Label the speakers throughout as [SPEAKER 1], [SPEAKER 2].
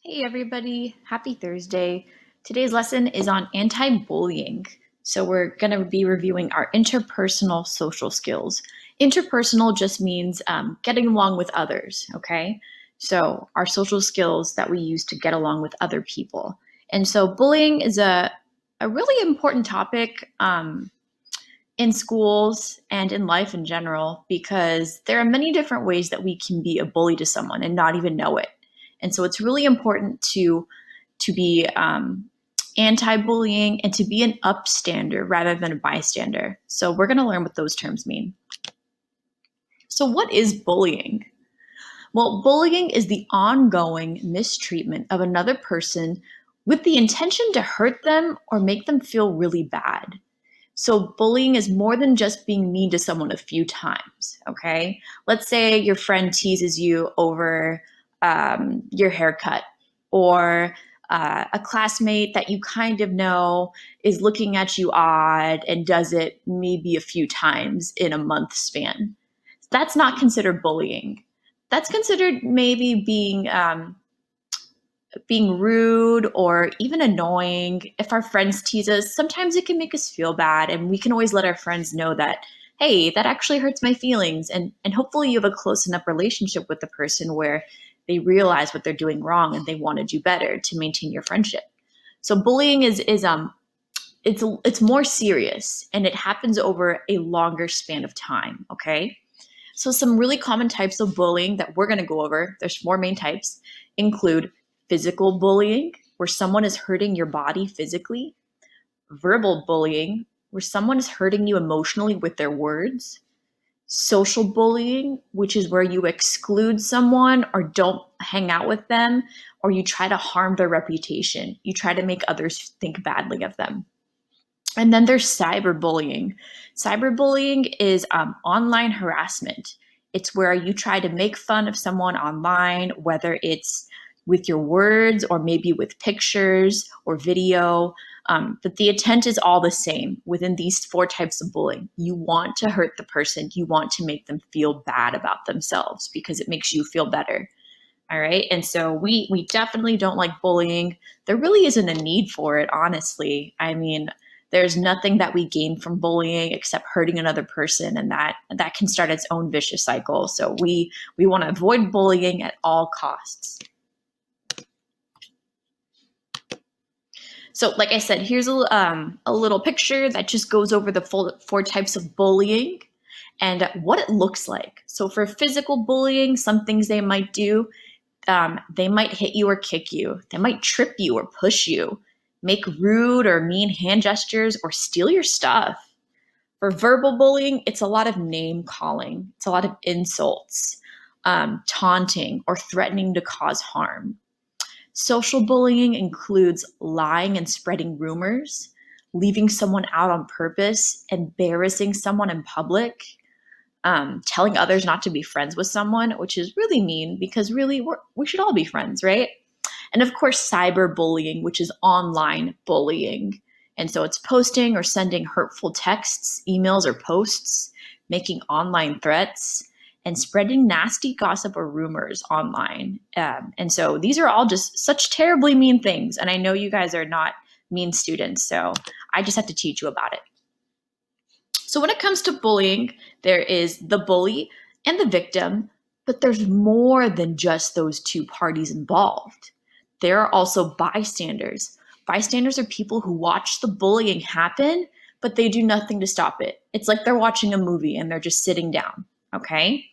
[SPEAKER 1] Hey everybody, happy Thursday. Today's lesson is on anti-bullying. So we're going to be reviewing our interpersonal social skills. Interpersonal just means getting along with others, okay? So our social skills that we use to get along with other people. And so bullying is a really important topic in schools and in life in general because there are many different ways that we can be a bully to someone and not even know it. And so it's really important to be anti-bullying and to be an upstander rather than a bystander. So we're going to learn what those terms mean. So what is bullying? Well, bullying is the ongoing mistreatment of another person with the intention to hurt them or make them feel really bad. So bullying is more than just being mean to someone a few times, okay? Let's say your friend teases you over your haircut, or a classmate that you kind of know is looking at you odd and does it maybe a few times in a month span. That's not considered bullying. That's considered maybe being rude or even annoying. If our friends tease us, sometimes it can make us feel bad, and we can always let our friends know that, hey, that actually hurts my feelings. And hopefully you have a close enough relationship with the person where they realize what they're doing wrong and they want to do better to maintain your friendship. So bullying it's more serious and it happens over a longer span of time, okay? So some really common types of bullying that we're going to go over, there's four main types, include physical bullying, where someone is hurting your body physically; verbal bullying, where someone is hurting you emotionally with their words; social bullying, which is where you exclude someone or don't hang out with them, or you try to harm their reputation. You try to make others think badly of them. And then there's cyberbullying. Cyberbullying is online harassment. It's where you try to make fun of someone online, whether it's with your words or maybe with pictures or video. But the intent is all the same within these four types of bullying. You want to hurt the person, you want to make them feel bad about themselves because it makes you feel better. All right. And so we definitely don't like bullying. There really isn't a need for it, honestly. I mean, there's nothing that we gain from bullying except hurting another person, and that can start its own vicious cycle. So we want to avoid bullying at all costs. So, like I said, here's a little picture that just goes over the four types of bullying and what it looks like. So, for physical bullying, some things they might do, they might hit you or kick you. They might trip you or push you, make rude or mean hand gestures, or steal your stuff. For verbal bullying, it's a lot of name calling, it's a lot of insults, taunting, or threatening to cause harm. Social bullying includes lying and spreading rumors, leaving someone out on purpose, embarrassing someone in public, telling others not to be friends with someone, which is really mean because really we should all be friends, right? And of course, cyberbullying, which is online bullying. And so it's posting or sending hurtful texts, emails, or posts, making online threats, and spreading nasty gossip or rumors online. And so these are all just such terribly mean things. And I know you guys are not mean students, so I just have to teach you about it. So when it comes to bullying, there is the bully and the victim, but there's more than just those two parties involved. There are also bystanders. Bystanders are people who watch the bullying happen, but they do nothing to stop it. It's like they're watching a movie and they're just sitting down, okay?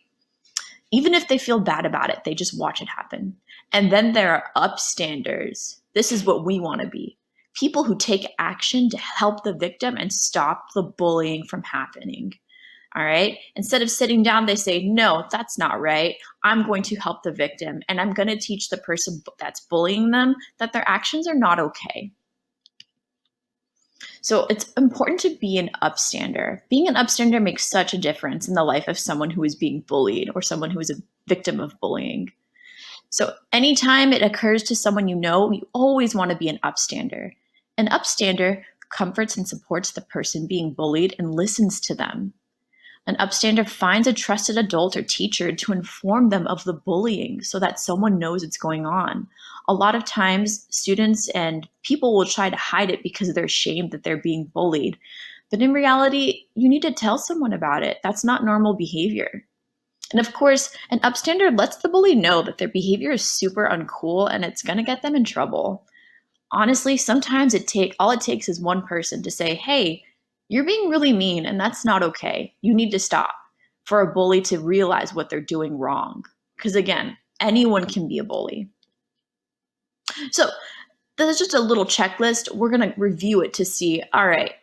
[SPEAKER 1] Even if they feel bad about it, they just watch it happen. And then there are upstanders. This is what we want to be. People who take action to help the victim and stop the bullying from happening. All right. Instead of sitting down, they say, no, that's not right. I'm going to help the victim and I'm going to teach the person that's bullying them that their actions are not okay. So it's important to be an upstander. Being an upstander makes such a difference in the life of someone who is being bullied or someone who is a victim of bullying. So anytime it occurs to someone you always want to be an upstander. An upstander comforts and supports the person being bullied and listens to them. An upstander finds a trusted adult or teacher to inform them of the bullying so that someone knows what's going on. a lot of times students and people will try to hide it because they're ashamed that they're being bullied. But in reality, you need to tell someone about it. That's not normal behavior. And of course, an upstander lets the bully know that their behavior is super uncool and it's going to get them in trouble. Honestly, sometimes all it takes is one person to say, "Hey, you're being really mean and that's not okay. You need to stop," for a bully to realize what they're doing wrong. Because again, anyone can be a bully. So, this is just a little checklist. We're going to review it to see, all right,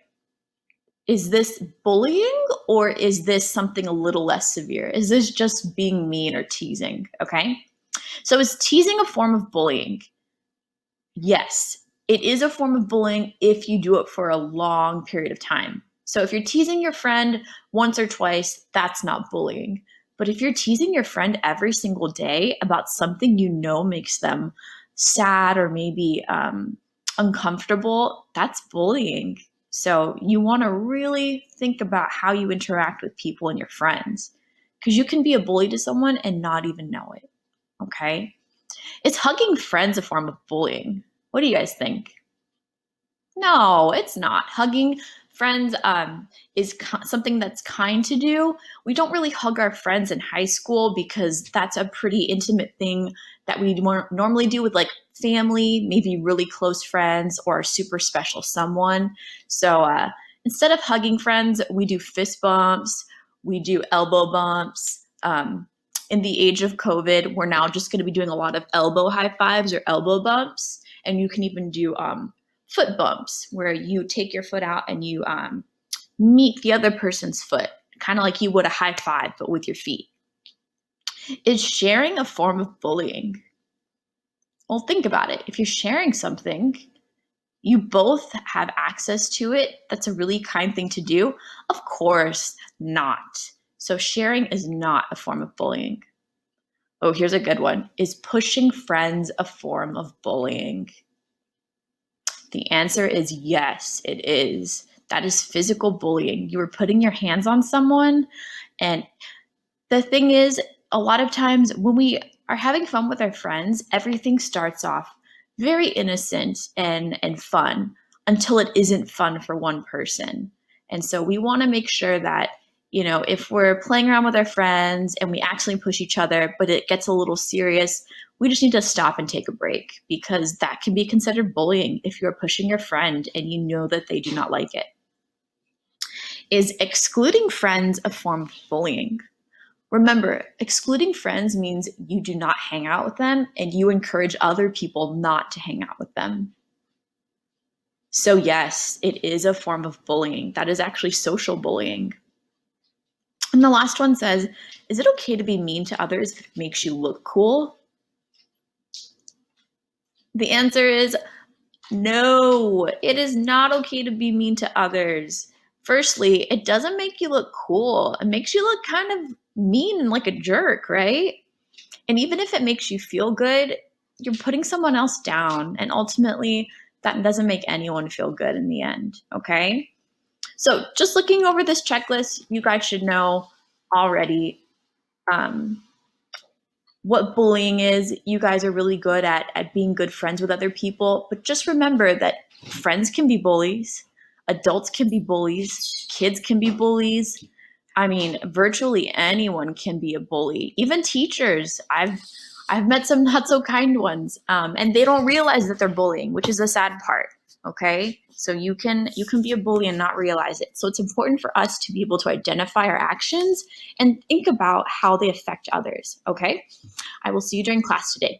[SPEAKER 1] is this bullying or is this something a little less severe? Is this just being mean or teasing? Okay. So, is teasing a form of bullying? Yes, it is a form of bullying if you do it for a long period of time. So if you're teasing your friend once or twice, that's not bullying. But if you're teasing your friend every single day about something you know makes them sad or maybe uncomfortable, that's bullying. So you want to really think about how you interact with people and your friends, because you can be a bully to someone and not even know it. Okay. Is hugging friends a form of bullying? What do you guys think? No, it's not. Hugging friends is something that's kind to do. We don't really hug our friends in high school because that's a pretty intimate thing that we normally do with like family, maybe really close friends or a super special someone. So instead of hugging friends, we do fist bumps, we do elbow bumps. In the age of COVID, we're now just going to be doing a lot of elbow high fives or elbow bumps. And you can even do foot bumps, where you take your foot out and you meet the other person's foot, kind of like you would a high five, but with your feet. Is sharing a form of bullying? Well, think about it. If you're sharing something, you both have access to it. That's a really kind thing to do. Of course not. So sharing is not a form of bullying. Oh, here's a good one. Is pushing friends a form of bullying? The answer is yes, it is. That is physical bullying. You are putting your hands on someone. And the thing is, a lot of times when we are having fun with our friends, everything starts off very innocent and fun until it isn't fun for one person. And so we want to make sure that, if we're playing around with our friends and we actually push each other, but it gets a little serious, we just need to stop and take a break, because that can be considered bullying if you're pushing your friend and you know that they do not like it. Is excluding friends a form of bullying? Remember, excluding friends means you do not hang out with them and you encourage other people not to hang out with them. So yes, it is a form of bullying. That is actually social bullying. And the last one says, is it okay to be mean to others if it makes you look cool? The answer is no, it is not okay to be mean to others. Firstly, it doesn't make you look cool. It makes you look kind of mean and like a jerk, right? And even if it makes you feel good, you're putting someone else down. And ultimately, that doesn't make anyone feel good in the end, okay? So just looking over this checklist, you guys should know already what bullying is. You guys are really good at being good friends with other people. But just remember that friends can be bullies, adults can be bullies, kids can be bullies. I mean, virtually anyone can be a bully, even teachers. I've met some not so kind ones, and they don't realize that they're bullying, which is the sad part. Okay, so you can be a bully and not realize it. So it's important for us to be able to identify our actions and think about how they affect others. Okay, I will see you during class today.